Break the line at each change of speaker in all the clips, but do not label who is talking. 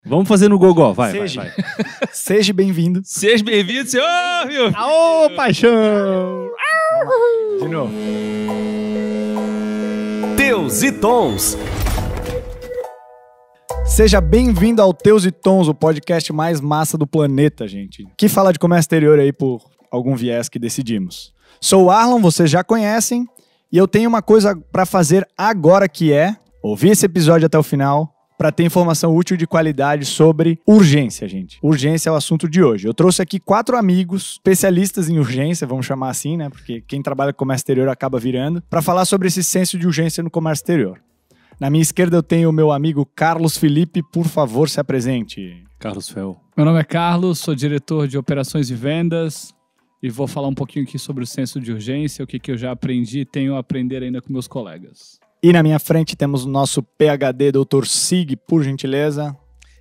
Vamos fazer no gogó, vai.
Seja bem-vindo.
Seja bem-vindo, senhor, viu?
Aô, paixão! De novo.
Teus e Tons.
Seja bem-vindo ao Teus e Tons, o podcast mais massa do planeta, gente. Que fala de comércio exterior aí por algum viés que decidimos. Sou o Arlon, vocês já conhecem, e eu tenho uma coisa pra fazer agora que é ouvir esse episódio até o final para ter informação útil de qualidade sobre urgência, gente. Urgência é o assunto de hoje. Eu trouxe aqui 4 amigos especialistas em urgência, vamos chamar assim, né? Porque quem trabalha com comércio exterior acaba virando, para falar sobre esse senso de urgência no comércio exterior. Na minha esquerda eu tenho o meu amigo Carlos Felipe, por favor, se apresente.
Carlos Fel.
Meu nome é Carlos, sou diretor de operações e vendas e vou falar um pouquinho aqui sobre o senso de urgência, o que eu já aprendi e tenho a aprender ainda com meus colegas.
E na minha frente temos o nosso PhD, Dr. Sig, por gentileza.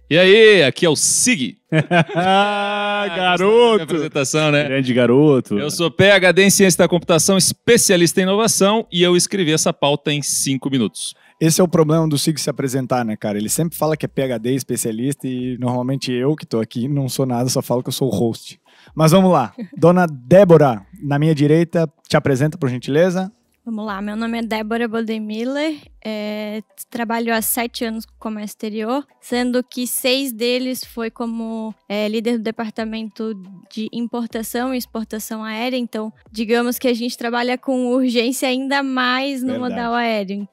E aí, aqui é o Sig.
Garoto!
Apresentação, né?
Grande garoto.
Eu sou PhD em Ciência da Computação, especialista em inovação, e eu escrevi essa pauta em 5 minutos.
Esse é o problema do Sig se apresentar, né, cara? Ele sempre fala que é PhD, especialista, e normalmente eu que tô aqui não sou nada, só falo que eu sou o host. Mas vamos lá. Dona Débora, na minha direita, te apresenta, por gentileza.
Vamos lá, meu nome é Débora Bodemiller, trabalho há 7 anos com comércio exterior, sendo que 6 deles foi como líder do departamento de importação e exportação aérea, então digamos que a gente trabalha com urgência ainda mais no modal aéreo.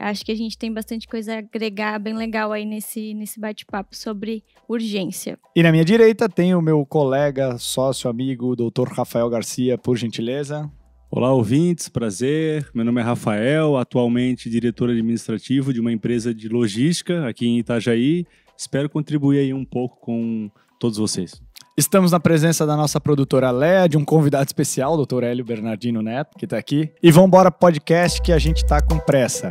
Acho que a gente tem bastante coisa a agregar bem legal aí nesse bate-papo sobre urgência.
E na minha direita tem o meu colega, sócio, amigo, Dr. Rafael Garcia, por gentileza.
Olá, ouvintes, prazer. Meu nome é Rafael, atualmente diretor administrativo de uma empresa de logística aqui em Itajaí. Espero contribuir aí um pouco com todos vocês.
Estamos na presença da nossa produtora Léa, de um convidado especial, o Dr. Hélio Bernardino Neto, que está aqui. E vamos embora pro podcast que a gente está com pressa.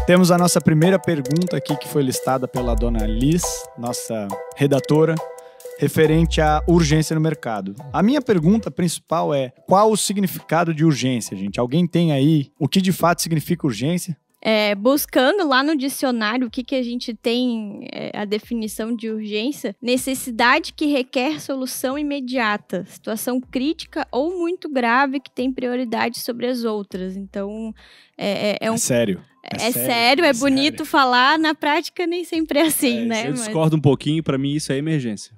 Temos a nossa primeira pergunta aqui, que foi listada pela dona Liz, nossa redatora, referente à urgência no mercado. A minha pergunta principal é: qual o significado de urgência, gente? Alguém tem aí o que de fato significa urgência?
Buscando lá no dicionário o que a gente tem, a definição de urgência: necessidade que requer solução imediata, situação crítica ou muito grave que tem prioridade sobre as outras. Então,
Sério.
É sério, é bonito falar, na prática nem sempre é assim, né?
Eu discordo um pouquinho, pra mim isso é emergência.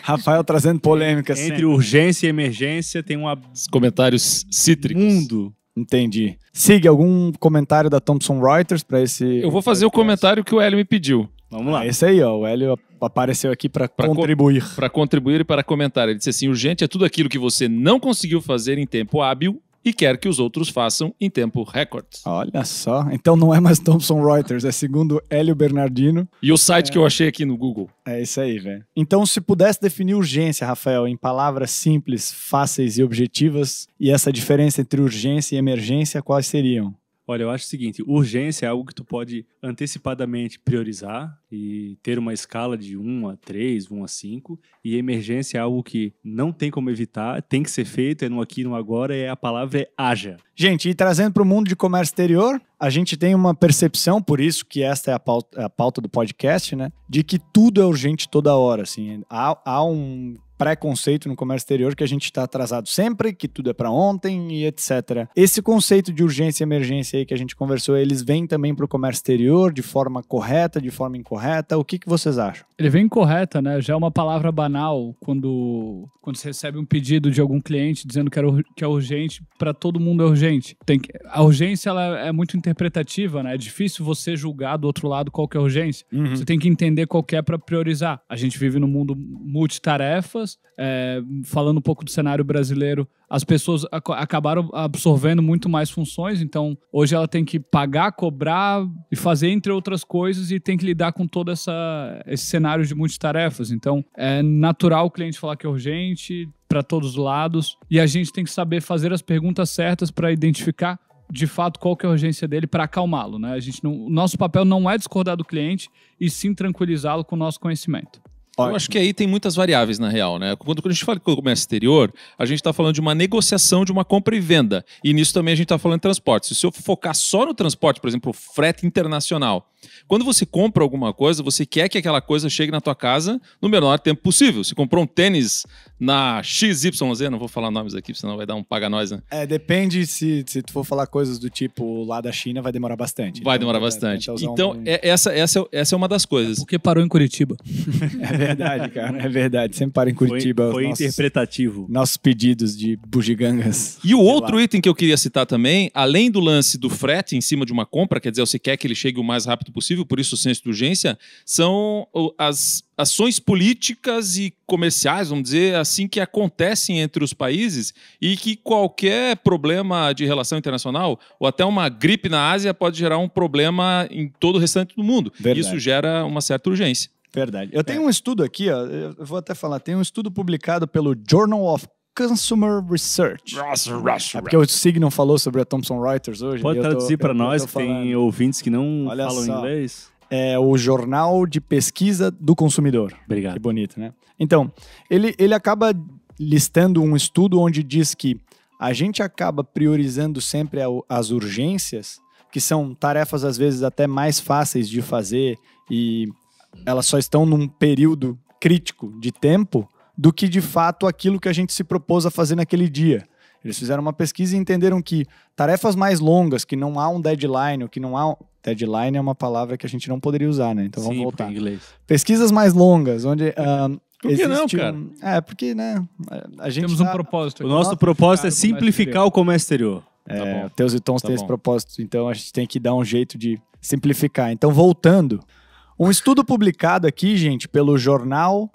Rafael trazendo polêmica.
Entre urgência e emergência tem
Os comentários cítricos.
mundo.
Entendi. Siga algum comentário da Thomson Reuters para esse...
Eu vou fazer o comentário que o Hélio me pediu.
Vamos lá.
É esse aí, ó. O Hélio apareceu aqui para contribuir.
Para contribuir e para comentar. Ele disse assim: urgente é tudo aquilo que você não conseguiu fazer em tempo hábil e quer que os outros façam em tempo recorde.
Olha só. Então não é mais Thomson Reuters, é segundo Hélio Bernardino.
E o site que eu achei aqui no Google.
É isso aí, velho. Então, se pudesse definir urgência, Rafael, em palavras simples, fáceis e objetivas, e essa diferença entre urgência e emergência, quais seriam?
Olha, eu acho o seguinte: urgência é algo que tu pode antecipadamente priorizar e ter uma escala de 1 a 3, 1 a 5, e emergência é algo que não tem como evitar, tem que ser feito, é no aqui e no agora, e a palavra é haja.
Gente, e trazendo para o mundo de comércio exterior, a gente tem uma percepção, por isso que esta é a pauta do podcast, né? De que tudo é urgente toda hora, assim. Há um preconceito no comércio exterior que a gente está atrasado sempre, que tudo é para ontem e etc. Esse conceito de urgência e emergência aí que a gente conversou, eles vêm também para o comércio exterior de forma correta, de forma incorreta? O que vocês acham?
Ele vem incorreta, né? Já é uma palavra banal quando você recebe um pedido de algum cliente dizendo que é urgente, para todo mundo é urgente. A urgência ela é muito interpretativa, né? É difícil você julgar do outro lado qual que é a urgência.
Uhum.
Você tem que entender qual que é para priorizar. A gente vive num mundo multitarefas. Falando um pouco do cenário brasileiro, as pessoas acabaram absorvendo muito mais funções, então hoje ela tem que pagar, cobrar e fazer entre outras coisas e tem que lidar com todo esse cenário de multitarefas. Então é natural o cliente falar que é urgente para todos os lados e a gente tem que saber fazer as perguntas certas para identificar de fato qual que é a urgência dele para acalmá-lo, né? O nosso papel não é discordar do cliente e sim tranquilizá-lo com o nosso conhecimento.
Eu acho que aí tem muitas variáveis, na real, né? Quando a gente fala de comércio exterior, a gente está falando de uma negociação de uma compra e venda. E nisso também a gente está falando de transporte. Se eu focar só no transporte, por exemplo, frete internacional, quando você compra alguma coisa, você quer que aquela coisa chegue na tua casa no menor tempo possível. Se comprou um tênis na XYZ, não vou falar nomes aqui, senão vai dar um paga-nós, né?
Depende se tu for falar coisas do tipo lá da China, vai demorar bastante.
Vai demorar bastante. Então, essa é uma das coisas.
Porque parou em Curitiba.
É verdade, cara. É verdade. Sempre para em Curitiba.
Foi interpretativo.
Nossos pedidos de bugigangas.
E o outro item que eu queria citar também, além do lance do frete em cima de uma compra, quer dizer, você quer que ele chegue o mais rápido possível, por isso o senso de urgência, são as ações políticas e comerciais, vamos dizer assim, que acontecem entre os países e que qualquer problema de relação internacional ou até uma gripe na Ásia pode gerar um problema em todo o restante do mundo.
Verdade.
Isso gera uma certa urgência.
Verdade. Eu tenho um estudo aqui, ó, eu vou até falar, tem um estudo publicado pelo Journal of Consumer Research. É porque o Signon falou sobre a Thomson Reuters hoje.
Pode traduzir para nós, que tem ouvintes que não falam inglês? É
o Jornal de Pesquisa do Consumidor.
Obrigado.
Que bonito, né? Então, ele acaba listando um estudo onde diz que a gente acaba priorizando sempre as urgências, que são tarefas às vezes até mais fáceis de fazer e elas só estão num período crítico de tempo do que, de fato, aquilo que a gente se propôs a fazer naquele dia. Eles fizeram uma pesquisa e entenderam que tarefas mais longas, que não há um deadline, ou que não há... Deadline é uma palavra que a gente não poderia usar, né? Então vamos voltar.
Em inglês.
Pesquisas mais longas, onde...
Por que não, cara?
Porque, né? A gente
Temos um propósito.
O nosso propósito é simplificar o comércio exterior.
O Teus e Tons tem esse propósito, então a gente tem que dar um jeito de simplificar. Então, voltando... Um estudo publicado aqui, gente, pelo Jornal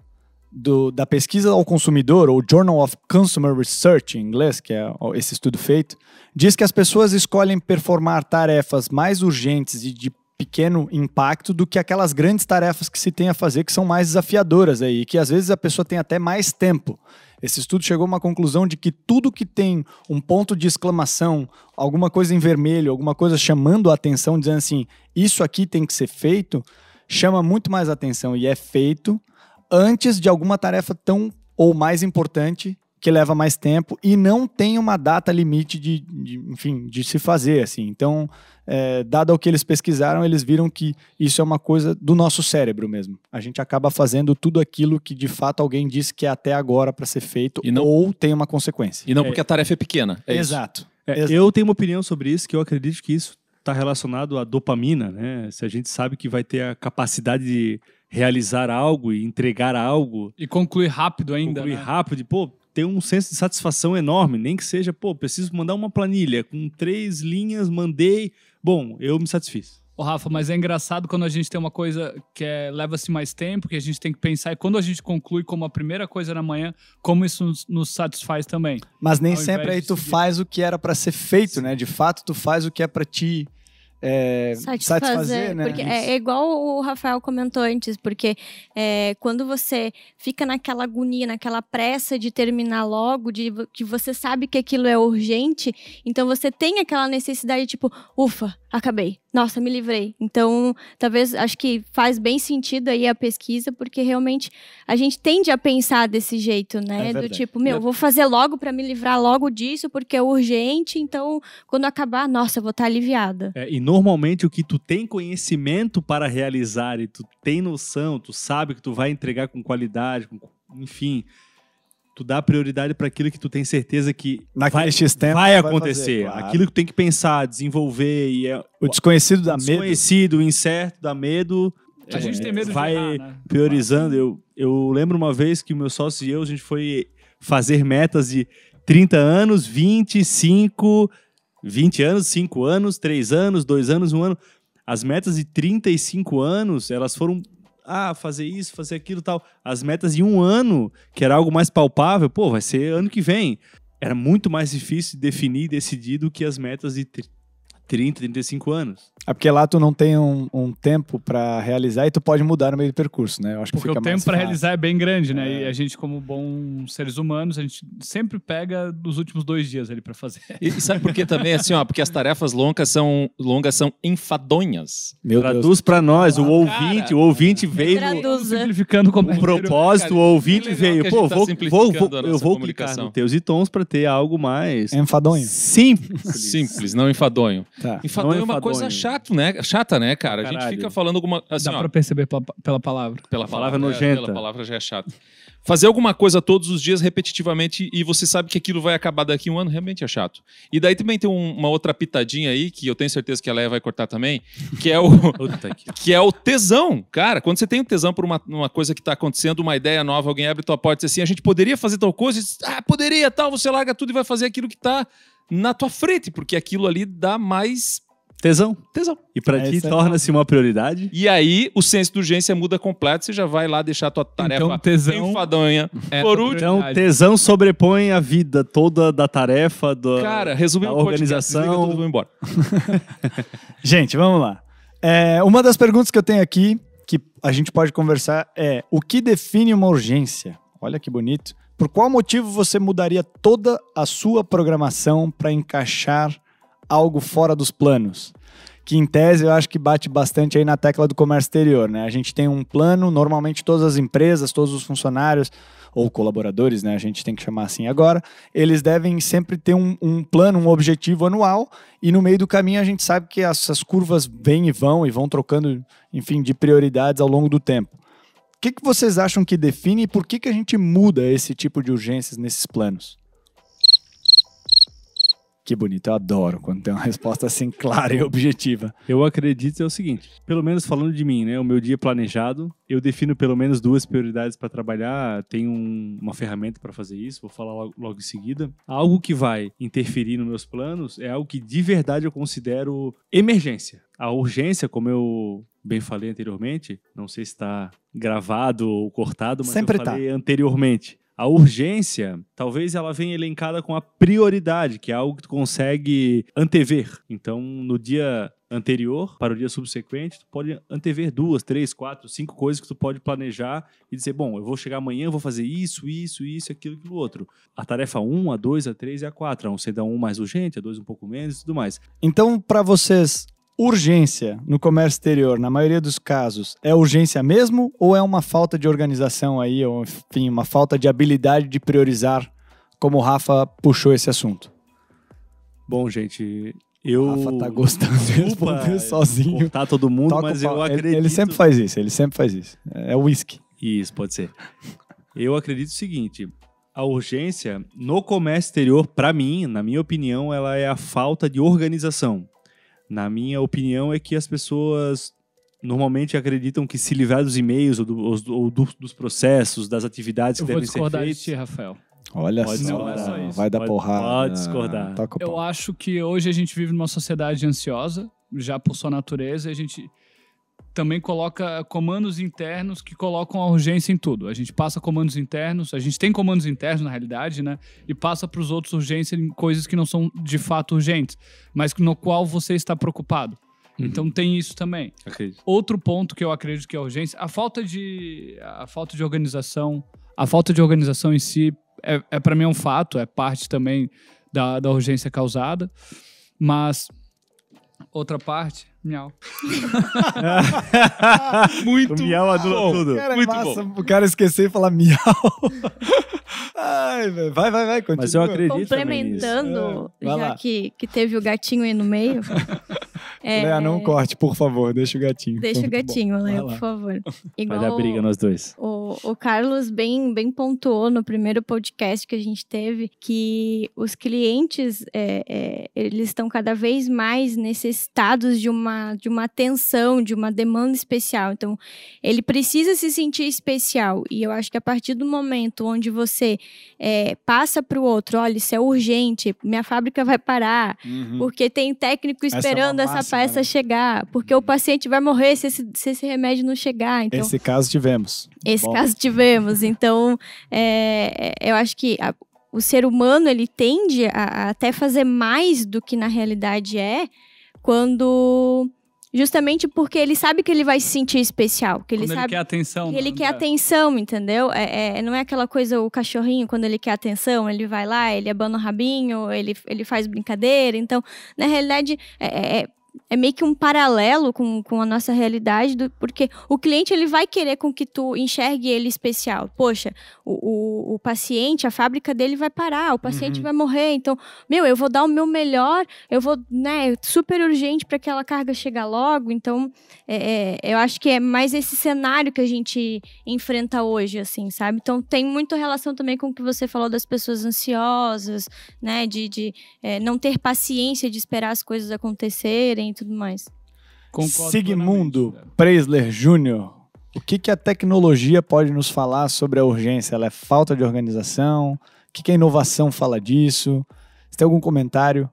da Pesquisa ao Consumidor, ou Journal of Consumer Research, em inglês, que é esse estudo feito, diz que as pessoas escolhem performar tarefas mais urgentes e de pequeno impacto do que aquelas grandes tarefas que se tem a fazer, que são mais desafiadoras aí, que às vezes a pessoa tem até mais tempo. Esse estudo chegou a uma conclusão de que tudo que tem um ponto de exclamação, alguma coisa em vermelho, alguma coisa chamando a atenção, dizendo assim, isso aqui tem que ser feito, chama muito mais atenção e é feito antes de alguma tarefa tão ou mais importante que leva mais tempo e não tem uma data limite de se fazer, assim. Então, dado o que eles pesquisaram, eles viram que isso é uma coisa do nosso cérebro mesmo. A gente acaba fazendo tudo aquilo que de fato alguém disse que é até agora para ser feito ou tem uma consequência.
E não porque a tarefa é pequena.
Exato.
Eu tenho uma opinião sobre isso, que eu acredito que isso está relacionado à dopamina, né? Se a gente sabe que vai ter a capacidade de realizar algo e entregar algo.
E concluir rápido ainda.
Concluir rápido, ter um senso de satisfação enorme. Nem que seja, preciso mandar uma planilha com 3 linhas, mandei. Bom, eu me satisfiz.
Rafa, mas é engraçado quando a gente tem uma coisa que leva-se mais tempo, que a gente tem que pensar, e quando a gente conclui como a primeira coisa na manhã, como isso nos satisfaz também.
Mas nem sempre aí tu faz o que era para ser feito, né? De fato, tu faz o que é para ti satisfazer, né?
Porque é igual o Rafael comentou antes, porque quando você fica naquela agonia, naquela pressa de terminar logo, que você sabe que aquilo é urgente, então você tem aquela necessidade tipo, ufa, acabei. Nossa, me livrei. Então, talvez, acho que faz bem sentido aí a pesquisa, porque realmente a gente tende a pensar desse jeito, né? Do tipo, vou fazer logo para me livrar logo disso, porque é urgente, então, quando acabar, nossa, eu vou estar aliviada.
E normalmente o que tu tem conhecimento para realizar e tu tem noção, tu sabe que tu vai entregar com qualidade, enfim... Tu dá prioridade para aquilo que tu tem certeza que vai acontecer. Claro. Aquilo que tu tem que pensar, desenvolver.
O desconhecido dá medo.
O desconhecido, o incerto dá medo.
A gente tem medo
vai
de errar, né?
Priorizando. Eu lembro uma vez que o meu sócio e eu, a gente foi fazer metas de 30 anos, 25, 20 anos, 5 anos, 3 anos, 2 anos, 1 ano. As metas de 35 anos, elas foram... fazer isso, fazer aquilo e tal. As metas de 1 ano, que era algo mais palpável, vai ser ano que vem. Era muito mais difícil definir e decidir do que as metas de 30, 35 anos.
É porque lá tu não tem um tempo pra realizar e tu pode mudar no meio do percurso, né? Eu acho que
Porque
fica
o tempo
mais
para
fácil.
realizar é bem grande, né? E a gente, como bons seres humanos, a gente sempre pega dos últimos 2 dias ali para fazer.
E sabe por que também? Assim, ó, porque as tarefas longas são enfadonhas.
Meu Deus.
Traduz pra nós, o ouvinte veio...
Traduza.
Simplificando como
O propósito, o ouvinte
legal
veio.
que a
Pô,
gente tá
eu
simplificando a nossa
vou clicar
comunicação.
no Teus e Tons pra ter algo mais
Enfadonho.
simples.
Simples, não enfadonho.
Tá.
Enfadonho
Não
é uma
enfadonho.
coisa chata, né, cara? A gente
Caralho.
fica falando alguma... Assim,
Dá
ó,
pra perceber pela palavra.
pela
palavra nojenta.
Pela palavra já é chato. Fazer alguma coisa todos os dias repetitivamente e você sabe que aquilo vai acabar daqui a um ano, realmente é chato. E daí também tem uma outra pitadinha aí, que eu tenho certeza que a Leia vai cortar também, que é
Puta que...
que é o tesão. Cara, quando você tem um tesão por uma coisa que tá acontecendo, uma ideia nova, alguém abre tua porta e diz assim, a gente poderia fazer tal coisa, e diz, poderia, tal, você larga tudo e vai fazer aquilo que tá na tua frente, porque aquilo ali dá mais
Tesão.
tesão.
E pra
É
ti
isso aí.
torna-se uma prioridade.
E aí, o senso de urgência muda completo, você já vai lá deixar a tua tarefa
Então, tesão
enfadonha.
é
Por
a
último,
Então,
prioridade.
tesão sobrepõe a vida toda da tarefa,
cara, resumindo
a
o podcast,
organização.
desliga tudo e vou embora.
Gente, vamos lá. Uma das perguntas que eu tenho aqui, que a gente pode conversar, é: o que define uma urgência? Olha que bonito. Por qual motivo você mudaria toda a sua programação para encaixar algo fora dos planos? Que em tese eu acho que bate bastante aí na tecla do comércio exterior, né? A gente tem um plano, normalmente todas as empresas, todos os funcionários ou colaboradores, né? A gente tem que chamar assim agora, eles devem sempre ter um plano, um objetivo anual, e no meio do caminho a gente sabe que essas curvas vêm e vão trocando, enfim, de prioridades ao longo do tempo. O que vocês acham que define e por que a gente muda esse tipo de urgências nesses planos? Que bonito, eu adoro quando tem uma resposta assim clara e objetiva.
Eu acredito é o seguinte, pelo menos falando de mim, né? O meu dia planejado, eu defino pelo menos 2 prioridades para trabalhar, tenho uma ferramenta para fazer isso, vou falar logo em seguida. Algo que vai interferir nos meus planos é algo que de verdade eu considero emergência. A urgência, como eu bem falei anteriormente, não sei se está gravado ou cortado, mas
Sempre
eu falei anteriormente. A urgência, talvez ela venha elencada com a prioridade, que é algo que tu consegue antever. Então, no dia anterior, para o dia subsequente, tu pode antever 2, 3, 4, 5 coisas que tu pode planejar e dizer, bom, eu vou chegar amanhã, eu vou fazer isso, aquilo outro. A tarefa 1, a 2, a 3 e a 4. A 1 sendo a 1 mais urgente, a 2 um pouco menos e tudo mais.
Então, para vocês, urgência no comércio exterior, na maioria dos casos, é urgência mesmo ou é uma falta de organização aí, ou enfim, uma falta de habilidade de priorizar, como o Rafa puxou esse assunto?
Bom, gente,
O Rafa tá gostando de responder sozinho.
cortar todo mundo,
Toca
mas
o pau.
eu acredito...
Ele sempre faz isso, É whisky.
Isso, pode ser. Eu acredito o seguinte, a urgência no comércio exterior, para mim, na minha opinião, ela é a falta de organização. Na minha opinião, é que as pessoas normalmente acreditam que se livrar dos e-mails ou dos processos, das atividades
Eu
que
vou
devem ser
discordar de
feitas.
ti, Rafael.
Olha
Pode
só,
discordar.
vai dar
Pode-
porrada.
pode discordar.
Toca o
Eu
pau.
acho que hoje a gente vive numa sociedade ansiosa, já por sua natureza, e a gente também coloca comandos internos que colocam a urgência em tudo. A gente passa comandos internos, a gente tem comandos internos na realidade, né? E passa para os outros urgência em coisas que não são de fato urgentes, mas no qual você está preocupado. Então tem isso também.
Acredito.
Outro ponto que eu acredito que é a urgência, a falta de organização, a falta de organização em si é para mim um fato, é parte também da urgência causada, mas outra parte, miau.
Muito
O miau adula
bom.
tudo.
Cara,
Muito
massa, o cara esquecer e falar miau. Ai, velho. Vai, continua.
Mas eu acredito também nisso.
Complementando,
É, vai
já
lá.
que teve o gatinho aí no meio.
Léa, não corte, por favor, deixa o gatinho.
Deixa
Foi
o
muito bom.
gatinho,
Vai
Léo,
lá.
por favor.
Vai
Igual
dar briga nós dois.
o Carlos bem pontuou no primeiro podcast que a gente teve que os clientes eles estão cada vez mais necessitados de uma atenção, de uma demanda especial. Então, ele precisa se sentir especial. E eu acho que a partir do momento onde você passa para o outro, olha, isso é urgente, minha fábrica vai parar, porque tem técnico
Essa é uma
esperando essa
máxima,
peça
né?
chegar, porque o paciente vai morrer se esse remédio não chegar. Então,
Esse caso tivemos.
esse
Bom.
caso tivemos. Então, eu acho que o ser humano, ele tende a até fazer mais do que na realidade é, Justamente porque ele sabe que ele vai se sentir especial. Que
Quando ele quer atenção.
Que ele quer atenção, entendeu? Não é aquela coisa, o cachorrinho, quando ele quer atenção, ele vai lá, ele abana o rabinho, ele faz brincadeira. Então, na realidade, é meio que um paralelo com a nossa realidade, porque o cliente ele vai querer com que tu enxergue ele especial. Poxa, o paciente, a fábrica dele vai parar, o paciente vai morrer. Então, eu vou dar o meu melhor, eu vou, super urgente para aquela carga chegar logo. Então, eu acho que é mais esse cenário que a gente enfrenta hoje, assim, sabe? Então, tem muita relação também com o que você falou das pessoas ansiosas, né? De não ter paciência de esperar as coisas acontecerem e tudo mais.
Concordo. Sigmundo Preisler Jr., o que a tecnologia pode nos falar sobre a urgência? Ela é falta de organização? O que a inovação fala disso? Você tem algum comentário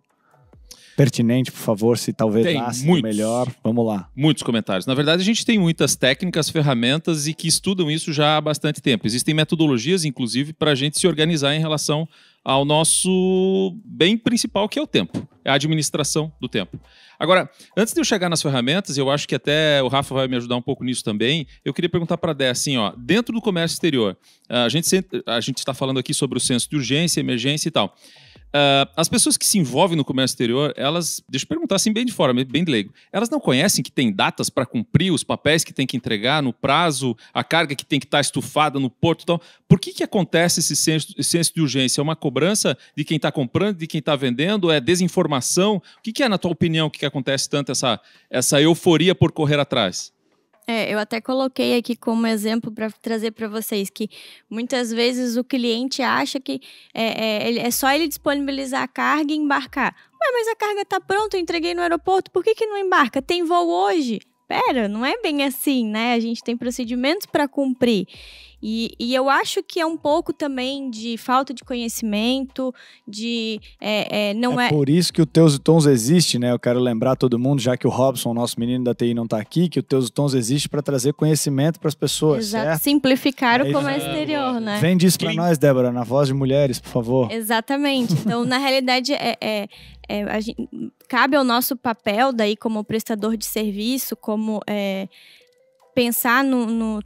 pertinente, por favor, se talvez melhor? Vamos lá.
Muitos comentários. Na verdade, a gente tem muitas técnicas, ferramentas e que estudam isso já há bastante tempo. Existem metodologias, inclusive, para a gente se organizar em relação ao nosso bem principal, que é o tempo. É a administração do tempo. Agora, antes de eu chegar nas ferramentas, eu acho que até o Rafa vai me ajudar um pouco nisso também, eu queria perguntar para a Dé, assim, dentro do comércio exterior, a gente está falando aqui sobre o senso de urgência, emergência e tal. As pessoas que se envolvem no comércio exterior, elas, deixa eu perguntar assim bem de fora, bem de leigo, elas não conhecem que tem datas para cumprir, os papéis que tem que entregar no prazo, a carga que tem que estar estufada no porto e tal. Por que acontece esse senso de urgência? É uma cobrança de quem está comprando, de quem está vendendo? É desinformação? O que é, na tua opinião, que acontece tanto essa euforia por correr atrás?
Eu até coloquei aqui como exemplo para trazer para vocês que muitas vezes o cliente acha que é só ele disponibilizar a carga e embarcar. Mas a carga está pronta, eu entreguei no aeroporto, por que não embarca? Tem voo hoje? Pera, não é bem assim, né? A gente tem procedimentos para cumprir. E eu acho que é um pouco também de falta de conhecimento,
É por isso que o Teus e Tons existe, né? Eu quero lembrar todo mundo, já que o Robson, nosso menino da TI, não está aqui, que o Teus e Tons existe para trazer conhecimento para as pessoas,
exato,
certo?
Simplificar o comércio exterior, né?
Vende isso para nós, Débora, na voz de mulheres, por favor.
Exatamente. Então, na realidade, cabe ao nosso papel daí como prestador de serviço, como pensar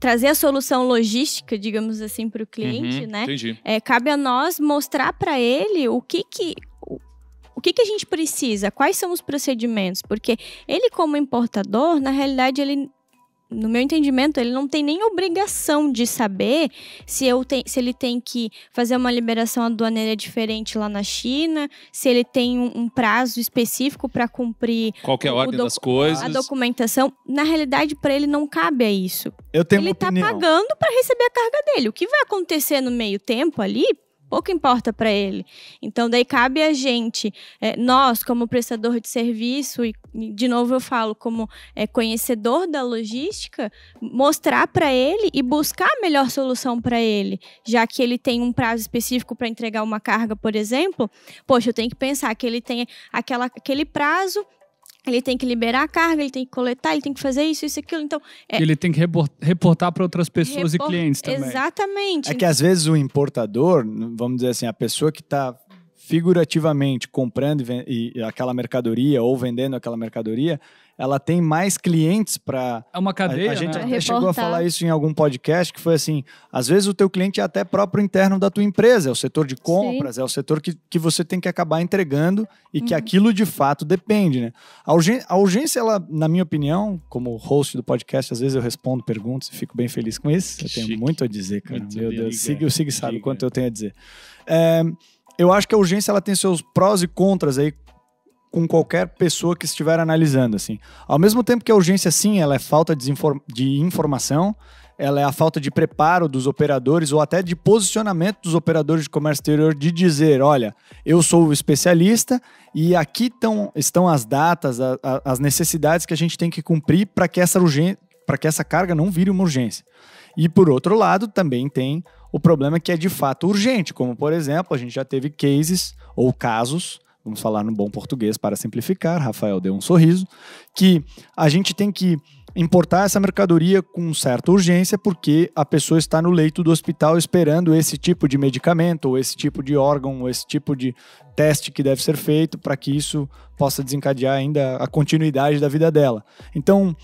trazer a solução logística, digamos assim, para o cliente, né?
Entendi.
Cabe a nós mostrar para ele o que a gente precisa, quais são os procedimentos, porque ele como importador, na realidade, no meu entendimento, ele não tem nem obrigação de saber se ele tem que fazer uma liberação aduaneira diferente lá na China, se ele tem um prazo específico para cumprir
qualquer ordem das coisas.
A documentação. Na realidade, para ele não cabe a isso.
Ele está
pagando para receber a carga dele. O que vai acontecer no meio tempo ali, pouco importa para ele. Então, daí cabe a gente, nós como prestador de serviço, e de novo eu falo, como conhecedor da logística, mostrar para ele e buscar a melhor solução para ele. Já que ele tem um prazo específico para entregar uma carga, por exemplo, poxa, eu tenho que pensar que ele tem aquele prazo, ele tem que liberar a carga, ele tem que coletar, ele tem que fazer isso, aquilo. Então,
ele tem que reportar para outras pessoas e clientes também.
Exatamente.
É que às vezes o importador, vamos dizer assim, a pessoa que está figurativamente comprando aquela mercadoria ou vendendo aquela mercadoria, ela tem mais clientes para...
É uma cadeia,
A gente
né?
até chegou a falar isso em algum podcast, que foi assim, às vezes o teu cliente é até próprio interno da tua empresa, é o setor de compras, Sim. É o setor que você tem que acabar entregando e que aquilo de fato depende, né? A urgência, ela, na minha opinião, como host do podcast, às vezes eu respondo perguntas e fico bem feliz com isso. Eu tenho muito a dizer, cara. Meu Deus, o Sig sabe quanto eu tenho a dizer. Eu acho que a urgência ela tem seus prós e contras aí com qualquer pessoa que estiver analisando, assim. Ao mesmo tempo que a urgência, sim, ela é falta de informação, ela é a falta de preparo dos operadores ou até de posicionamento dos operadores de comércio exterior de dizer, olha, eu sou o especialista e aqui estão as datas, as necessidades que a gente tem que cumprir para que essa carga não vire uma urgência. E, por outro lado, também tem o problema que é de fato urgente, como, por exemplo, a gente já teve cases ou casos, vamos falar no bom português para simplificar, Rafael deu um sorriso, que a gente tem que importar essa mercadoria com certa urgência porque a pessoa está no leito do hospital esperando esse tipo de medicamento, ou esse tipo de órgão, ou esse tipo de teste que deve ser feito para que isso possa desencadear ainda a continuidade da vida dela. Então,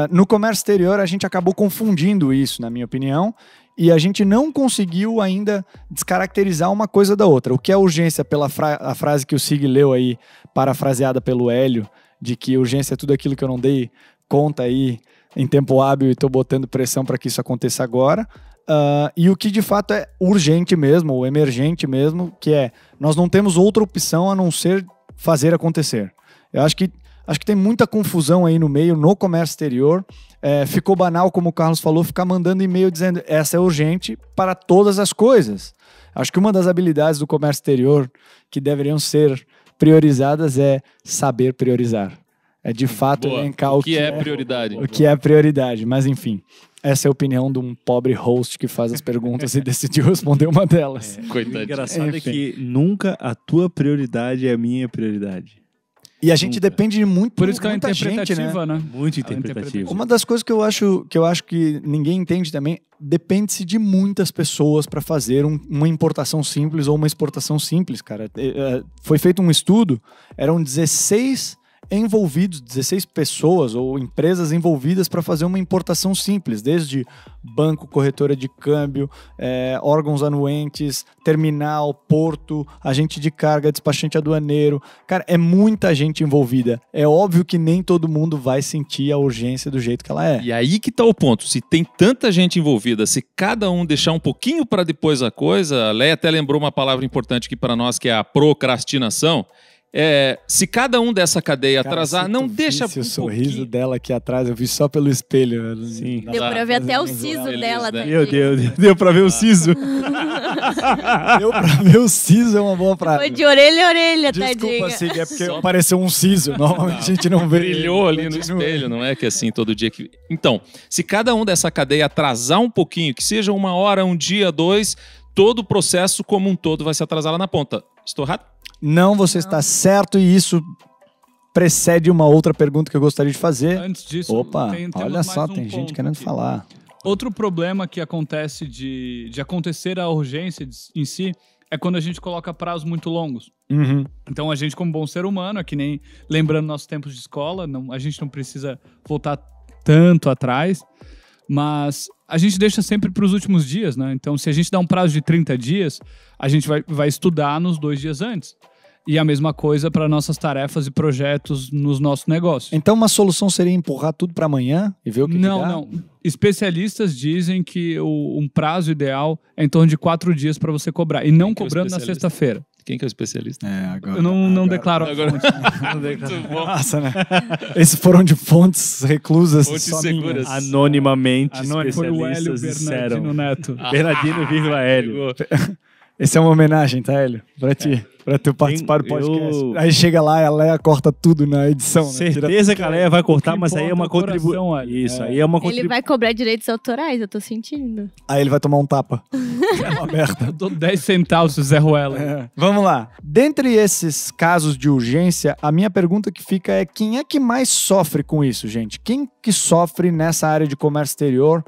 no comércio exterior, a gente acabou confundindo isso, na minha opinião, e a gente não conseguiu ainda descaracterizar uma coisa da outra. O que é urgência, pela a frase que o Sig leu aí, parafraseada pelo Hélio, de que urgência é tudo aquilo que eu não dei conta aí em tempo hábil e estou botando pressão para que isso aconteça agora. E o que de fato é urgente mesmo, ou emergente mesmo, que é, nós não temos outra opção a não ser fazer acontecer. Eu acho que tem muita confusão aí no meio, no comércio exterior. Ficou banal, como o Carlos falou, ficar mandando e-mail dizendo essa é urgente para todas as coisas. Acho que uma das habilidades do comércio exterior que deveriam ser priorizadas é saber priorizar. É de fato elencar
o que é prioridade.
O que é prioridade, mas enfim. Essa é a opinião de um pobre host que faz as perguntas e decidiu responder uma delas.
Coitadinho.
O engraçado é que nunca a tua prioridade é a minha prioridade.
E a gente depende de muito.
Por isso que é
muita
interpretativa,
gente,
né?
Muito interpretativa.
Uma das coisas que eu acho que ninguém entende também, depende-se de muitas pessoas para fazer uma importação simples ou uma exportação simples, cara. Foi feito um estudo, eram 16 pessoas ou empresas envolvidas para fazer uma importação simples, desde banco, corretora de câmbio, órgãos anuentes, terminal, porto, agente de carga, despachante aduaneiro. Cara, é muita gente envolvida. É óbvio que nem todo mundo vai sentir a urgência do jeito que ela é.
E aí que tá o ponto. Se tem tanta gente envolvida, se cada um deixar um pouquinho para depois a coisa, a Leia até lembrou uma palavra importante aqui para nós, que é a procrastinação. Se cada um dessa cadeia atrasar, não deixa
o sorriso dela aqui atrás, eu vi só pelo espelho.
Sim.
Deu pra ver até o siso dela.
né?
Meu Deus, deu pra ver o siso.
Deu pra ver o siso, é uma boa frase.
Foi de orelha a orelha,
Desculpa,
tadinha.
Sig, é porque apareceu um siso. Normalmente a gente não vê.
Brilhou ali no espelho, não é que assim todo dia que... Então, se cada um dessa cadeia atrasar um pouquinho, que seja 1 hora, 1 dia, 2, todo o processo como um todo vai se atrasar lá na ponta. Estou errado?
Não, você está certo, e isso precede uma outra pergunta que eu gostaria de fazer.
Antes disso,
Opa,
temos
olha
mais
só,
um
tem gente
ponto
querendo
aqui.
falar.
Outro problema que acontece de acontecer a urgência em si é quando a gente coloca prazos muito longos.
Uhum.
Então a gente, como bom ser humano, é que nem lembrando nossos tempos de escola, a gente não precisa voltar tanto atrás, mas a gente deixa sempre para os últimos dias, né? Então, se a gente dá um prazo de 30 dias, a gente vai estudar nos 2 dias antes. E a mesma coisa para nossas tarefas e projetos nos nossos negócios.
Então uma solução seria empurrar tudo para amanhã e ver o que
Não,
dá?
não. Especialistas dizem que um prazo ideal é em torno de 4 dias para você cobrar. E não
que é o
cobrando na
especialista?
sexta-feira.
Quem que é o especialista?
Agora.
Eu não declaro a
Agora-
fonte.
Nossa, né? Esses foram de fontes reclusas.
Fontes
só
seguras.
minhas.
Anonimamente,
Foi o Hélio
especialistas
Bernardino
disseram.
Neto.
Bernardino, vírgula Hélio.
Esse é uma homenagem, tá, Hélio? Pra ti. Pra tu participar do podcast. Aí chega lá e a Leia corta tudo na edição, né?
Certeza que a Leia vai cortar,
que
mas aí é uma
importa é o coração,
contribuição.
Hélio.
Isso, aí é uma
Ele
contribuição.
vai cobrar direitos autorais, eu tô sentindo.
Aí ele vai tomar um tapa. É uma merda.
Eu dou 10 centavos se Zé Ruela.
Vamos lá. Dentre esses casos de urgência, a minha pergunta que fica é: quem é que mais sofre com isso, gente? Quem que sofre nessa área de comércio exterior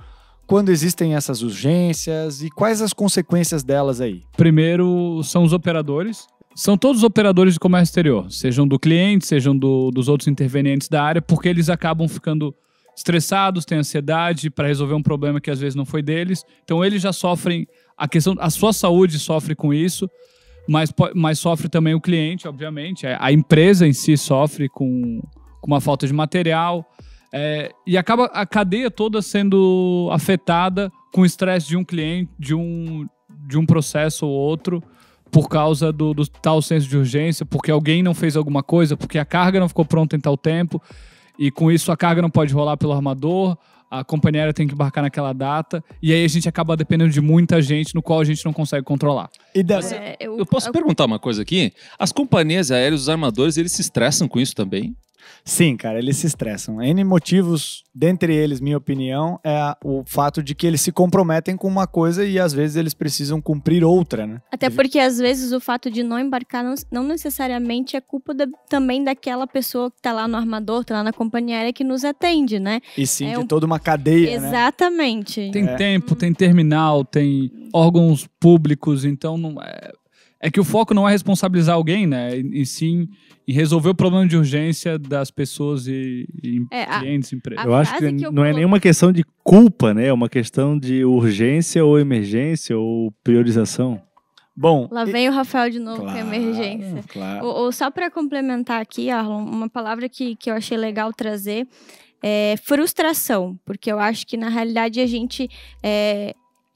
quando existem essas urgências e quais as consequências delas aí?
Primeiro são os operadores. São todos os operadores de comércio exterior, sejam do cliente, sejam dos outros intervenientes da área, porque eles acabam ficando estressados, têm ansiedade para resolver um problema que às vezes não foi deles. Então eles já sofrem, a sua saúde sofre com isso, mas sofre também o cliente, obviamente. A empresa em si sofre com uma falta de material. E acaba a cadeia toda sendo afetada com o estresse de um cliente, de um processo ou outro, por causa do tal senso de urgência, porque alguém não fez alguma coisa, porque a carga não ficou pronta em tal tempo, e com isso a carga não pode rolar pelo armador, a companhia aérea tem que embarcar naquela data, e aí a gente acaba dependendo de muita gente, no qual a gente não consegue controlar.
E dessa...
Eu posso perguntar uma coisa aqui? As companhias aéreas, os armadores, eles se estressam com isso também?
Sim, cara, eles se estressam. N motivos, dentre eles, minha opinião, é o fato de que eles se comprometem com uma coisa e às vezes eles precisam cumprir outra, né?
Até porque às vezes o fato de não embarcar não necessariamente é culpa também daquela pessoa que tá lá no armador, tá lá na companhia aérea que nos atende, né?
E sim de toda uma cadeia,
Exatamente.
Tem tempo, tem terminal, tem órgãos públicos, então não é que o foco não é responsabilizar alguém, né? E sim em resolver o problema de urgência das pessoas e clientes, empresas.
Eu acho que não é nenhuma questão de culpa, né? É uma questão de urgência ou emergência ou priorização.
Bom,
Lá vem o Rafael de novo com a emergência.
Claro.
Ou só para complementar aqui, Arlon, uma palavra que eu achei legal trazer é frustração, porque eu acho que na realidade a gente...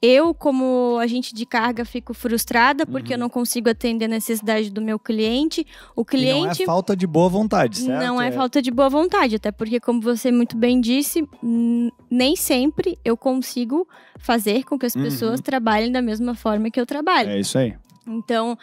Eu, como agente de carga, fico frustrada porque eu não consigo atender a necessidade do meu cliente. O cliente...
E não é falta de boa vontade, certo?
Não é falta de boa vontade, até porque, como você muito bem disse, nem sempre eu consigo fazer com que as pessoas trabalhem da mesma forma que eu trabalho.
É isso aí.
Então,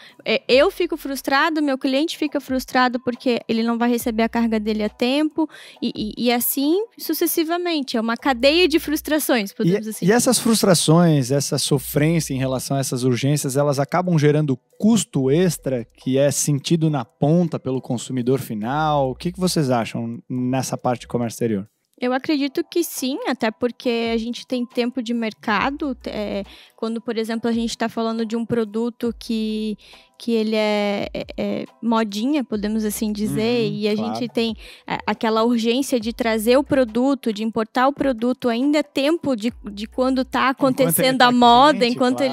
eu fico frustrado, meu cliente fica frustrado porque ele não vai receber a carga dele a tempo e assim sucessivamente. É uma cadeia de frustrações, podemos assim.
E essas frustrações, essa sofrência em relação a essas urgências, elas acabam gerando custo extra que é sentido na ponta pelo consumidor final? O que vocês acham nessa parte de comércio exterior?
Eu acredito que sim, até porque a gente tem tempo de mercado. Quando, por exemplo, a gente está falando de um produto que ele é modinha, podemos assim dizer, e a gente tem aquela urgência de trazer o produto, de importar o produto, ainda é tempo de quando está acontecendo a moda, enquanto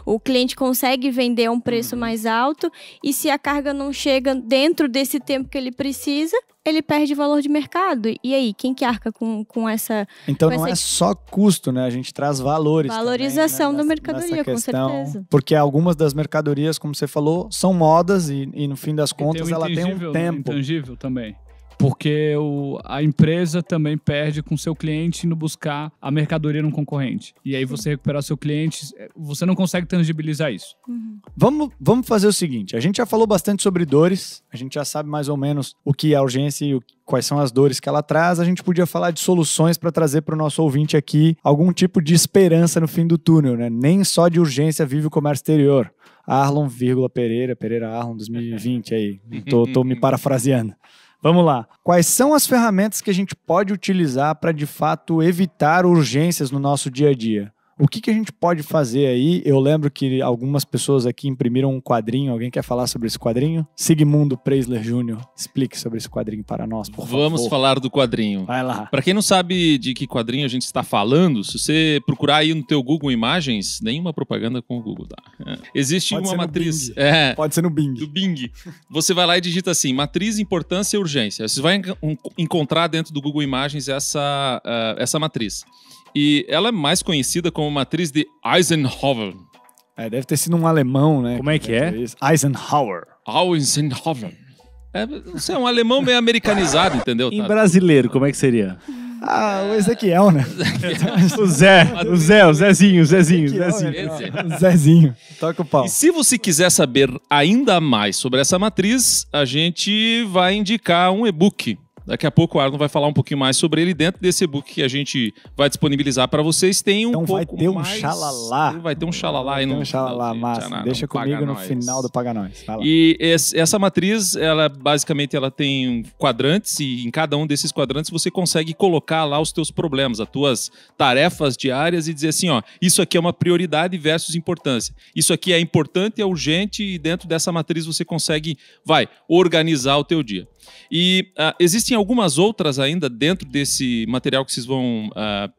o cliente consegue vender a um preço mais alto, e se a carga não chega dentro desse tempo que ele precisa, ele perde valor de mercado. E aí, quem que arca com essa...
Então não é só custo, né? A gente traz valores
valorização
também, né?
da mercadoria, com certeza.
Porque algumas das mercadorias, como você falou, são modas e no fim das contas ela tem um tempo.
Intangível também. Porque a empresa também perde com o seu cliente indo buscar a mercadoria num concorrente. E aí você recuperar o seu cliente, você não consegue tangibilizar isso.
Vamos fazer o seguinte, a gente já falou bastante sobre dores, a gente já sabe mais ou menos o que é a urgência e quais são as dores que ela traz. A gente podia falar de soluções para trazer para o nosso ouvinte aqui algum tipo de esperança no fim do túnel, né? Nem só de urgência vive o comércio exterior. Arlon, Pereira Arlon 2020 aí. Tô me parafraseando. Vamos lá. Quais são as ferramentas que a gente pode utilizar para, de fato, evitar urgências no nosso dia a dia? O que a gente pode fazer aí? Eu lembro que algumas pessoas aqui imprimiram um quadrinho. Alguém quer falar sobre esse quadrinho? Sigmundo Preisler Jr., explique sobre esse quadrinho para nós, por favor.
Vamos falar do quadrinho.
Vai lá.
Para quem não sabe de que quadrinho a gente está falando, se você procurar aí no teu Google Imagens, nenhuma propaganda com o Google, tá? Existe
Pode
uma
ser no
matriz...
Bing. Pode ser no Bing.
Do Bing. Você vai lá e digita assim, matriz, importância e urgência. Você vai encontrar dentro do Google Imagens essa matriz. E ela é mais conhecida como matriz de Eisenhower.
Deve ter sido um alemão, né?
Como é que é?
Eisenhower.
Eisenhower. Você é um alemão meio americanizado, entendeu?
Em brasileiro, como é que seria?
O Ezequiel, né?
o Zezinho.
O Zezinho. Toca o pau.
E se você quiser saber ainda mais sobre essa matriz, a gente vai indicar um e-book. Daqui a pouco o Arlon vai falar um pouquinho mais sobre ele. Dentro desse e-book que a gente vai disponibilizar para vocês, tem um pouco mais...
Vai ter um xalalá.
Vai ter um xalalá aí no...
Um xalalá, massa. Deixa comigo no final do Paga Nós.
E essa matriz, basicamente, ela tem quadrantes e em cada um desses quadrantes você consegue colocar lá os teus problemas, as tuas tarefas diárias e dizer assim, ó, isso aqui é uma prioridade versus importância. Isso aqui é importante, é urgente e dentro dessa matriz você consegue, organizar o teu dia. E existem algumas outras ainda dentro desse material que vocês vão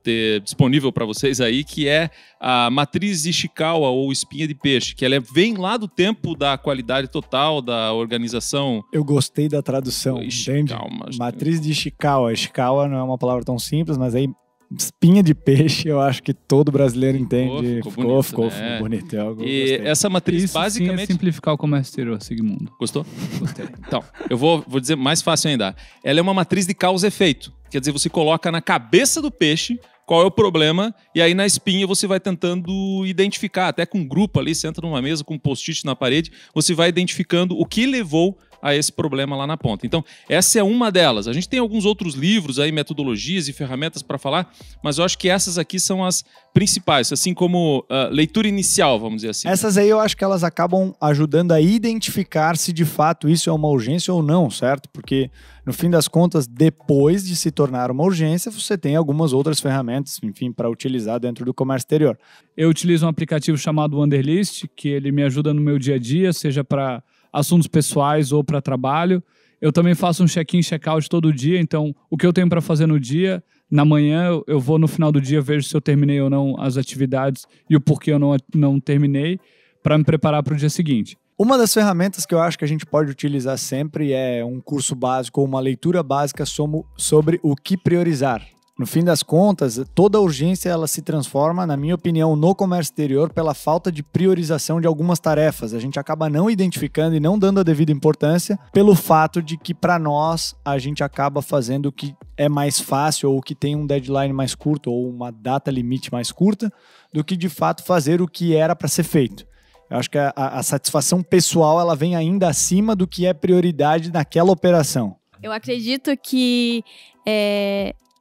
ter disponível para vocês aí, que é a matriz Ishikawa ou espinha de peixe, que ela vem lá do tempo da qualidade total da organização.
Eu gostei da tradução, entende? Matriz de Ishikawa. Ishikawa não é uma palavra tão simples, mas aí espinha de peixe, eu acho que todo brasileiro entende. Ficou bonito.
E essa matriz
isso
basicamente...
Sim é simplificar o comércio exterior, Sigmundo.
Gostou?
Gostei.
Então, eu vou dizer mais fácil ainda. Ela é uma matriz de causa e efeito. Quer dizer, você coloca na cabeça do peixe qual é o problema, e aí na espinha você vai tentando identificar, até com um grupo ali, você entra numa mesa com um post-it na parede, você vai identificando o que levou a esse problema lá na ponta. Então, essa é uma delas. A gente tem alguns outros livros aí, metodologias e ferramentas para falar, mas eu acho que essas aqui são as principais, assim como leitura inicial, vamos dizer assim.
Essas aí eu acho que elas acabam ajudando a identificar se de fato isso é uma urgência ou não, certo? Porque, no fim das contas, depois de se tornar uma urgência, você tem algumas outras ferramentas, enfim, para utilizar dentro do comércio exterior.
Eu utilizo um aplicativo chamado Wanderlist, que ele me ajuda no meu dia a dia, seja para assuntos pessoais ou para trabalho. Eu também faço um check-in, check-out todo dia, então o que eu tenho para fazer no dia, na manhã eu vou no final do dia, vejo se eu terminei ou não as atividades e o porquê eu não terminei, para me preparar para o dia seguinte.
Uma das ferramentas que eu acho que a gente pode utilizar sempre é um curso básico ou uma leitura básica sobre o que priorizar. No fim das contas, toda urgência ela se transforma, na minha opinião, no comércio exterior pela falta de priorização de algumas tarefas. A gente acaba não identificando e não dando a devida importância pelo fato de que, para nós, a gente acaba fazendo o que é mais fácil ou o que tem um deadline mais curto ou uma data limite mais curta do que, de fato, fazer o que era para ser feito. Eu acho que a satisfação pessoal ela vem ainda acima do que é prioridade naquela operação.
Eu acredito que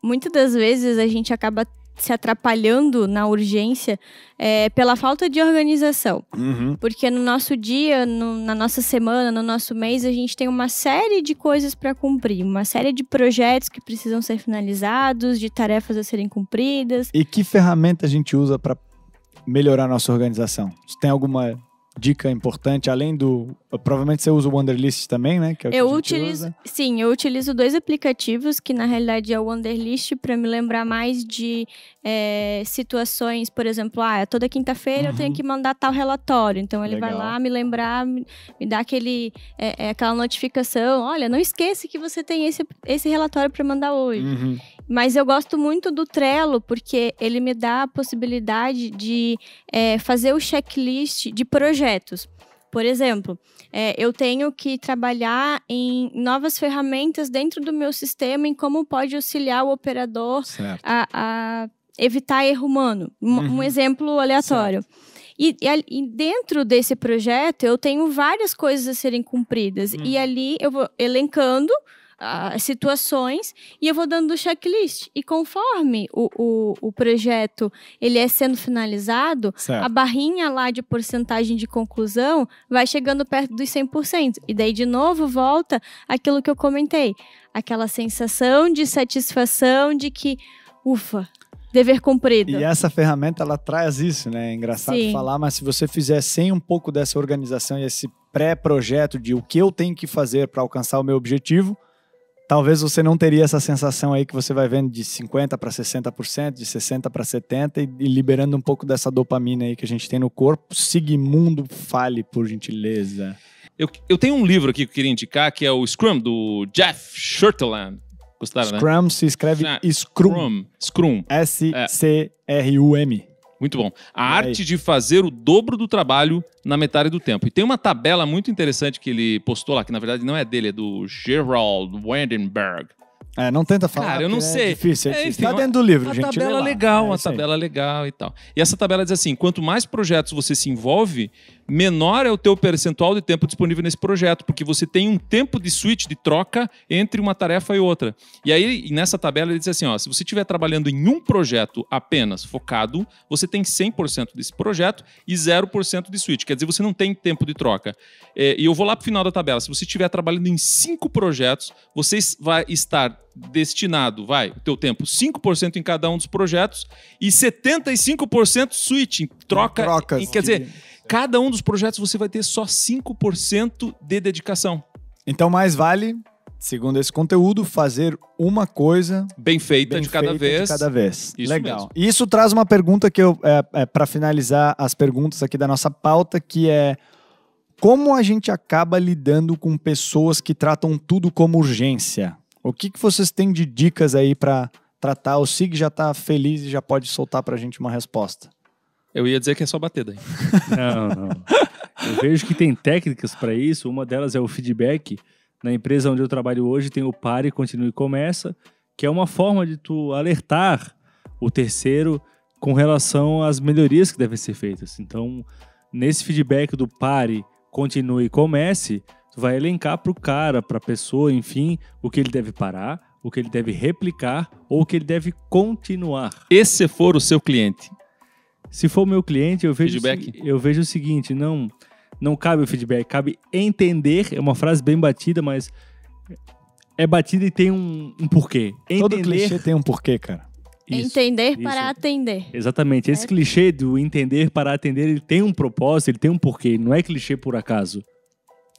muitas das vezes a gente acaba se atrapalhando na urgência pela falta de organização.
Uhum.
Porque no nosso dia, na nossa semana, no nosso mês, a gente tem uma série de coisas para cumprir, uma série de projetos que precisam ser finalizados, de tarefas a serem cumpridas.
E que ferramenta a gente usa para melhorar a nossa organização? Você tem alguma dica importante, além do... Provavelmente você usa o Wanderlist também, né? Que é o que a gente usa.
Sim, eu utilizo 2 aplicativos, que na realidade é o Wanderlist, para me lembrar mais de situações, por exemplo, toda quinta-feira eu tenho que mandar tal relatório, então ele vai lá me lembrar, me dá aquela notificação, olha, não esqueça que você tem esse relatório para mandar hoje.
Uhum.
Mas eu gosto muito do Trello, porque ele me dá a possibilidade de fazer o checklist de projetos. Por exemplo, eu tenho que trabalhar em novas ferramentas dentro do meu sistema, em como pode auxiliar o operador a evitar erro humano. Um exemplo aleatório. E dentro desse projeto, eu tenho várias coisas a serem cumpridas. E ali eu vou elencando as situações e eu vou dando o checklist. E conforme o projeto ele é sendo finalizado, a barrinha lá de porcentagem de conclusão vai chegando perto dos 100%. E daí, de novo, volta aquilo que eu comentei. Aquela sensação de satisfação de que, ufa, dever cumprido.
E essa ferramenta, ela traz isso, né? É engraçado falar, mas se você fizer sem um pouco dessa organização e esse pré-projeto de o que eu tenho que fazer para alcançar o meu objetivo, talvez você não teria essa sensação aí que você vai vendo de 50% para 60%, de 60% para 70% e liberando um pouco dessa dopamina aí que a gente tem no corpo. Sigmundo, fale, por gentileza.
Eu tenho um livro aqui que eu queria indicar, que é o Scrum, do Jeff Shurtleff. Gostaram,
Scrum, né? Se escreve Scrum.
Scrum.
S-C-R-U-M.
Muito bom. A arte de fazer o dobro do trabalho na metade do tempo. E tem uma tabela muito interessante que ele postou lá, que na verdade não é dele, é do Gerald Wandenberg.
Não tenta falar.
Cara, eu não sei.
É difícil.
Enfim,
tá dentro do livro,
a
gente.
Tabela legal, a tabela legal e tal. E essa tabela diz assim, quanto mais projetos você se envolve, menor é o teu percentual de tempo disponível nesse projeto, porque você tem um tempo de switch, de troca entre uma tarefa e outra. E aí, nessa tabela, ele diz assim, se você estiver trabalhando em um projeto apenas focado, você tem 100% desse projeto e 0% de switch. Quer dizer, você não tem tempo de troca. E eu vou lá para o final da tabela. Se você estiver trabalhando em 5 projetos, você vai estar destinado, o teu tempo, 5% em cada um dos projetos e 75% switch, trocas. Quer dizer, cada um dos projetos você vai ter só 5% de dedicação.
Então, mais vale, segundo esse conteúdo, fazer uma coisa
bem feita de cada vez.
Isso legal. Mesmo. E isso traz uma pergunta que para finalizar as perguntas aqui da nossa pauta, que é: como a gente acaba lidando com pessoas que tratam tudo como urgência? O que vocês têm de dicas aí para tratar? O Sig já está feliz e já pode soltar para a gente uma resposta.
Eu ia dizer que é só bater daí.
Não. Eu vejo que tem técnicas para isso. Uma delas é o feedback. Na empresa onde eu trabalho hoje tem o Pare, Continue e Começa, que é uma forma de tu alertar o terceiro com relação às melhorias que devem ser feitas. Então, nesse feedback do Pare, Continue e Comece, Tu vai elencar pro cara, pra pessoa, enfim, o que ele deve parar, o que ele deve replicar ou o que ele deve continuar.
E se for o seu cliente?
Se for o meu cliente, eu vejo,
Feedback?
eu vejo o seguinte, não cabe o feedback, cabe entender, é uma frase bem batida, mas é batida e tem um porquê.
Todo clichê tem um porquê, cara.
Entender
isso.
para atender.
Exatamente. Esse clichê do entender para atender, ele tem um propósito, ele tem um porquê. Não é clichê por acaso.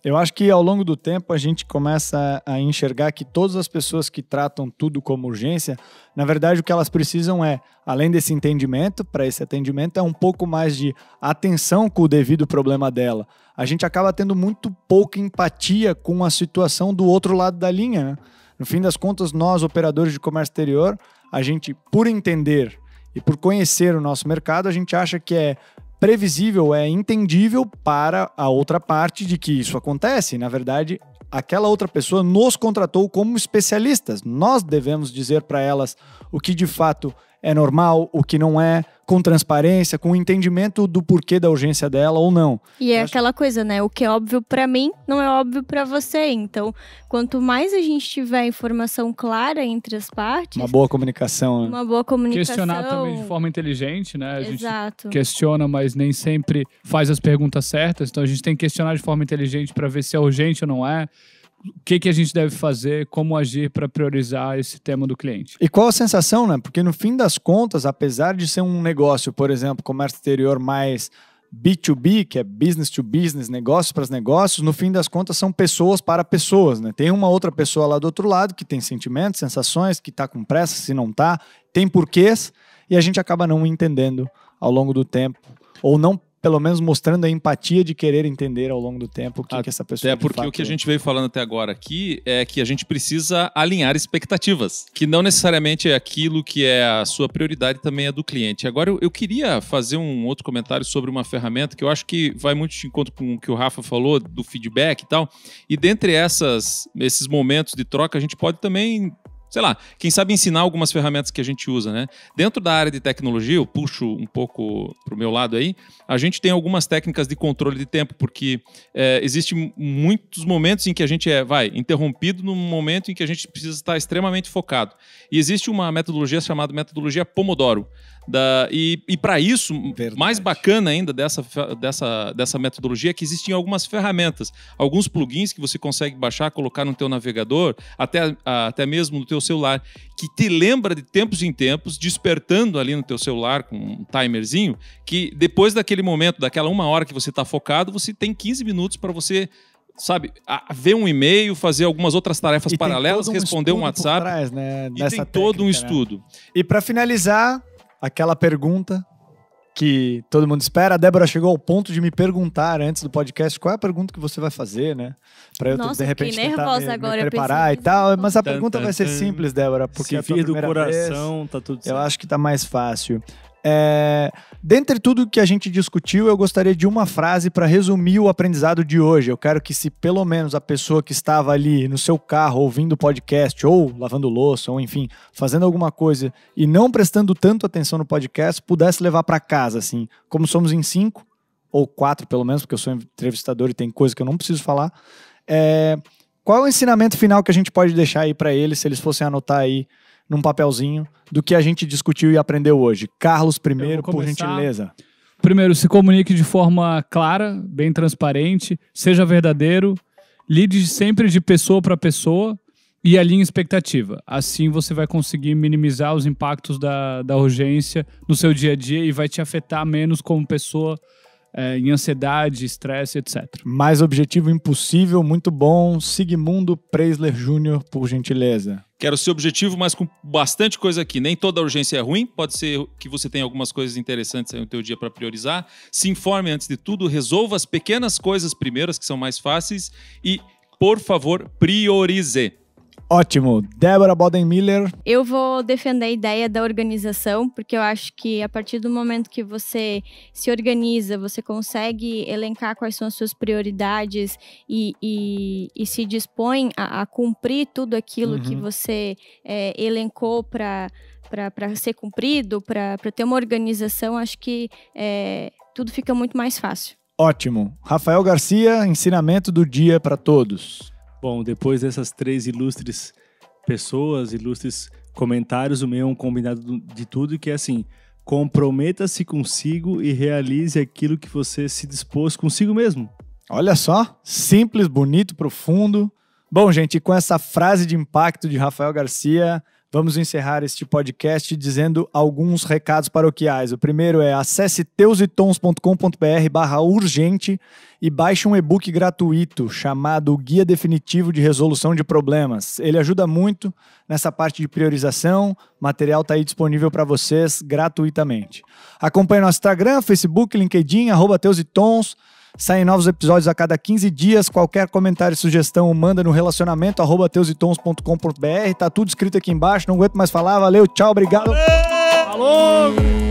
Eu acho que ao longo do tempo a gente começa a enxergar que todas as pessoas que tratam tudo como urgência, na verdade o que elas precisam é, além desse entendimento, para esse atendimento, é um pouco mais de atenção com o devido problema dela. A gente acaba tendo muito pouca empatia com a situação do outro lado da linha, né? No fim das contas, nós, operadores de comércio exterior, a gente, por entender e por conhecer o nosso mercado, a gente acha que é previsível, é entendível para a outra parte de que isso acontece. Na verdade, aquela outra pessoa nos contratou como especialistas. Nós devemos dizer para elas o que de fato é normal, o que não é, com transparência, com entendimento do porquê da urgência dela ou não.
E é aquela coisa, né? O que é óbvio pra mim não é óbvio pra você. Então, quanto mais a gente tiver informação clara entre as partes,
Uma boa comunicação, né?
uma boa comunicação.
Questionar também de forma inteligente, né? A gente
Exato.
questiona, mas nem sempre faz as perguntas certas. Então a gente tem que questionar de forma inteligente para ver se é urgente ou não é. O que a gente deve fazer, como agir para priorizar esse tema do cliente.
E qual a sensação, né? Porque no fim das contas, apesar de ser um negócio, por exemplo, comércio exterior mais B2B, que é business to business, negócios para negócios, no fim das contas são pessoas para pessoas, né? Tem uma outra pessoa lá do outro lado que tem sentimentos, sensações, que está com pressa, se não está, tem porquês, e a gente acaba não entendendo ao longo do tempo, ou não, pelo menos mostrando a empatia de querer entender ao longo do tempo o que essa pessoa
Até porque
de fato
o que a gente veio falando até agora aqui é que a gente precisa alinhar expectativas, que não necessariamente é aquilo que é a sua prioridade, também é do cliente. Agora, eu queria fazer um outro comentário sobre uma ferramenta que eu acho que vai muito de encontro com o que o Rafa falou, do feedback e tal, e dentre esses momentos de troca, a gente pode também, sei lá, quem sabe ensinar algumas ferramentas que a gente usa, né? Dentro da área de tecnologia, eu puxo um pouco pro meu lado aí, a gente tem algumas técnicas de controle de tempo, porque existem muitos momentos em que a gente vai interrompido num momento em que a gente precisa estar extremamente focado. E existe uma metodologia chamada metodologia Pomodoro. E para isso,
Verdade.
mais bacana ainda dessa metodologia é que existem algumas ferramentas, alguns plugins que você consegue baixar, colocar no teu navegador, até mesmo no teu celular, que te lembra de tempos em tempos, despertando ali no teu celular com um timerzinho, que depois daquele momento, daquela 1 hora que você está focado, você tem 15 minutos para você, sabe, ver um e-mail, fazer algumas outras tarefas paralelas, responder um WhatsApp.
Por trás, né,
E tem todo um estudo.
Né? E para finalizar, aquela pergunta que todo mundo espera, a Débora chegou ao ponto de me perguntar antes do podcast qual é a pergunta que você vai fazer, né? Para eu,
Nossa,
de repente,
fiquei
tentar
nervosa
me
agora, eu
preparar e
pensei
tal. Mas a
Tan,
pergunta
tan,
vai ser
tan.
simples, Débora, porque
Se
é a tua
vir do
primeira vez.
coração, tá tudo certo.
Eu acho que tá mais fácil. Dentre tudo que a gente discutiu, eu gostaria de uma frase para resumir o aprendizado de hoje. Eu quero que, se pelo menos a pessoa que estava ali no seu carro ouvindo o podcast, ou lavando louça, ou enfim, fazendo alguma coisa e não prestando tanto atenção no podcast, pudesse levar para casa, assim, como somos em 5 ou 4 pelo menos, porque eu sou entrevistador e tem coisa que eu não preciso falar. Qual é o ensinamento final que a gente pode deixar aí para eles, se eles fossem anotar aí num papelzinho, do que a gente discutiu e aprendeu hoje? Carlos, primeiro, por gentileza.
Primeiro, se comunique de forma clara, bem transparente, seja verdadeiro, lide sempre de pessoa para pessoa e alinhe expectativa. Assim você vai conseguir minimizar os impactos da urgência no seu dia a dia e vai te afetar menos como pessoa, em ansiedade, estresse, etc.
Mais objetivo impossível, muito bom. Sigmundo Preisler Jr., por gentileza.
Quero ser objetivo, mas com bastante coisa aqui. Nem toda urgência é ruim, pode ser que você tenha algumas coisas interessantes aí no teu dia para priorizar. Se informe antes de tudo, resolva as pequenas coisas primeiras, que são mais fáceis, e, por favor, priorize.
Ótimo. Débora Bodenmiller.
Eu vou defender a ideia da organização, porque eu acho que a partir do momento que você se organiza, você consegue elencar quais são as suas prioridades e se dispõe a cumprir tudo aquilo que você elencou para ser cumprido, para ter uma organização, acho que tudo fica muito mais fácil.
Ótimo. Rafael Garcia, ensinamento do dia para todos.
Bom, depois dessas 3 ilustres pessoas, ilustres comentários, o meu é um combinado de tudo, que é assim: comprometa-se consigo e realize aquilo que você se dispôs consigo mesmo.
Olha só, simples, bonito, profundo. Bom, gente, com essa frase de impacto de Rafael Garcia, vamos encerrar este podcast dizendo alguns recados paroquiais. O primeiro é: acesse teusitons.com.br/urgente e baixe um e-book gratuito chamado Guia Definitivo de Resolução de Problemas. Ele ajuda muito nessa parte de priorização. O material está aí disponível para vocês gratuitamente. Acompanhe nosso Instagram, Facebook, LinkedIn, @teusitons. Saem novos episódios a cada 15 dias. Qualquer comentário e sugestão, manda no relacionamento @teusitons.com.br. Tá tudo escrito aqui embaixo. Não aguento mais falar. Valeu, tchau, obrigado.
Falou!